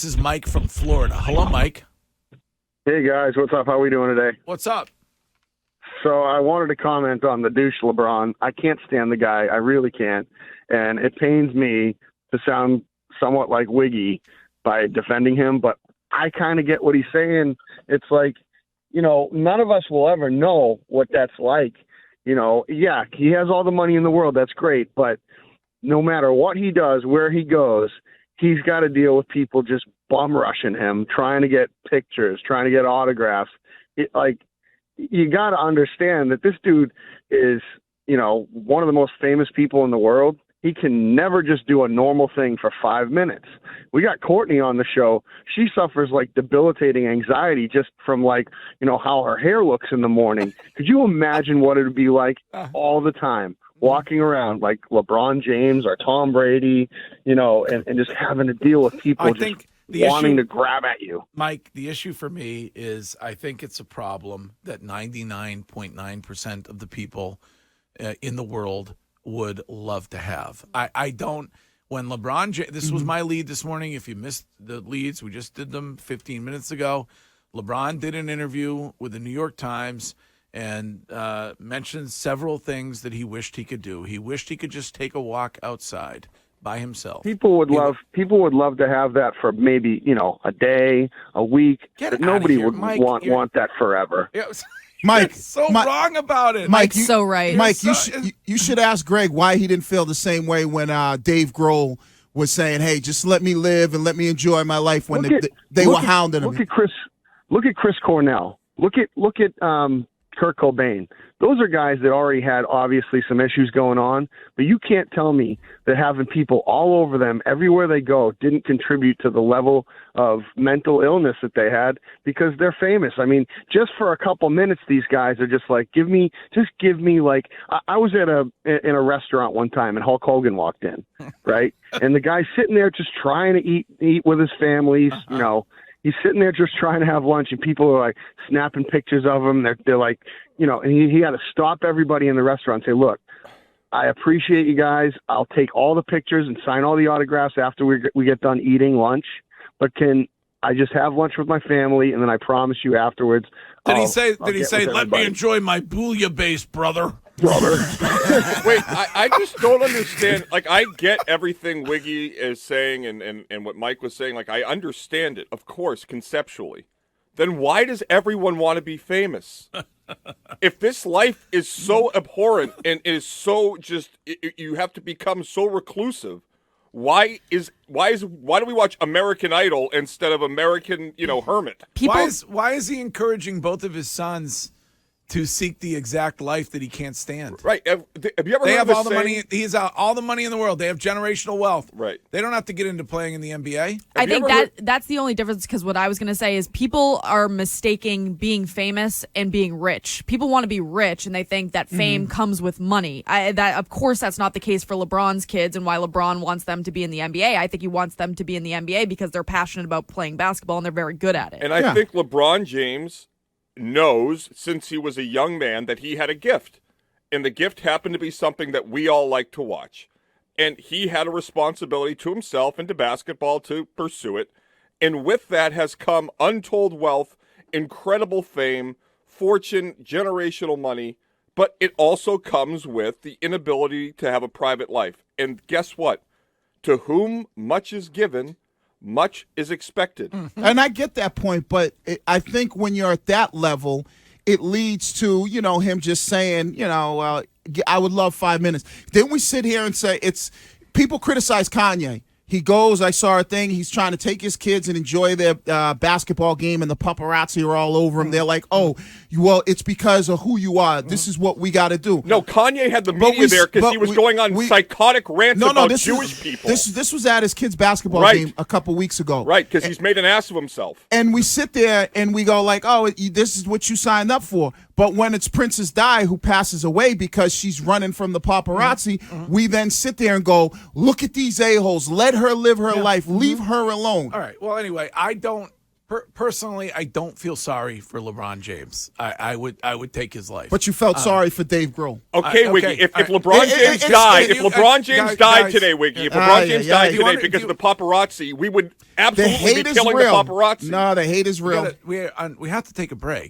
This is Mike from Florida. Hello, Mike. Hey, guys. What's up? How are we doing today? What's up? So I wanted to comment on the douche LeBron. I can't stand the guy. I really can't. And it pains me to sound somewhat like Wiggy by defending him, but I kind of get what he's saying. It's like, none of us will ever know what that's like. Yeah, he has all the money in the world. That's great. But no matter what he does, where he goes, he's got to deal with people just bum rushing him, trying to get pictures, trying to get autographs. You got to understand that this dude is, one of the most famous people in the world. He can never just do a normal thing for 5 minutes. We got Courtney on the show. She suffers debilitating anxiety just from how her hair looks in the morning. Could you imagine what it would be like all the time? Walking around like LeBron James or Tom Brady, and just having to deal with people wanting to grab at you. Mike, the issue for me is I think it's a problem that 99.9% of the people in the world would love to have. I don't. When LeBron James, this was my lead this morning. If you missed the leads, we just did them 15 minutes ago. LeBron did an interview with the New York Times and mentioned several things that he wished he could do. He wished he could just take a walk outside by himself. People would love to have that for maybe, a day, a week. But nobody would want that forever. Mike, wrong about it. Mike, so right. Mike, you should ask Greg why he didn't feel the same way when Dave Grohl was saying, "Hey, just let me live and let me enjoy my life." When they were hounding him. Look at Chris Cornell. Look at Kurt Cobain. Those are guys that already had obviously some issues going on, but you can't tell me that having people all over them everywhere they go didn't contribute to the level of mental illness that they had because they're famous. I mean, just for a couple minutes, these guys are just like, give me. I was in a restaurant one time and Hulk Hogan walked in, right? And the guy's sitting there just trying to eat with his families, He's sitting there just trying to have lunch, and people are snapping pictures of him. They're like, and he had to stop everybody in the restaurant and say, "Look, I appreciate you guys. I'll take all the pictures and sign all the autographs after we get done eating lunch. But can I just have lunch with my family, and then I promise you afterwards." Did he say? Let me enjoy my bouillabaisse, brother? Wait, I just don't understand. I get everything Wiggy is saying and what Mike was saying. I understand it, of course, conceptually. Then why does everyone want to be famous? If this life is so abhorrent and is so you have to become so reclusive, why do we watch American Idol instead of American, Hermit? Why is he encouraging both of his sons to seek the exact life that he can't stand? Right. Have you ever They heard have of all the money. He's all the money in the world. They have generational wealth. Right. They don't have to get into playing in the NBA. I think that's the only difference, because what I was going to say is people are mistaking being famous and being rich. People want to be rich, and they think that fame comes with money. Of course, that's not the case for LeBron's kids, and why LeBron wants them to be in the NBA. I think he wants them to be in the NBA because they're passionate about playing basketball, and they're very good at it. And I think LeBron James knows since he was a young man that he had a gift, and the gift happened to be something that we all like to watch, and he had a responsibility to himself and to basketball to pursue it, and with that has come untold wealth, incredible fame, fortune, generational money, but it also comes with the inability to have a private life. And guess what? To whom much is given, much is expected. And I get that point, but I think when you're at that level, it leads to, him just saying, I would love 5 minutes. Didn't we sit here and say people criticize Kanye? He goes, I saw a thing, he's trying to take his kids and enjoy their basketball game, and the paparazzi are all over him. They're like, oh, well, it's because of who you are. This is what we got to do. No, Kanye had the media there because he was going on psychotic rants about Jewish people. This was at his kid's basketball game a couple weeks ago. Right, because he's made an ass of himself. And we sit there and we go this is what you signed up for. But when it's Princess Di who passes away because she's running from the paparazzi, we then sit there and go, look at these a-holes. Let her live her life. Leave her alone. All right. Well, anyway, I don't Personally, I don't feel sorry for LeBron James. I would take his life. But you felt sorry for Dave Grohl. Okay, Wiggy. okay. If LeBron James died, if LeBron James died guys, today, Wiggy, if LeBron James died today wanna- because of the paparazzi, we would The absolutely hate be is killing real. the paparazzi. No, the hate is real. we have to take a break.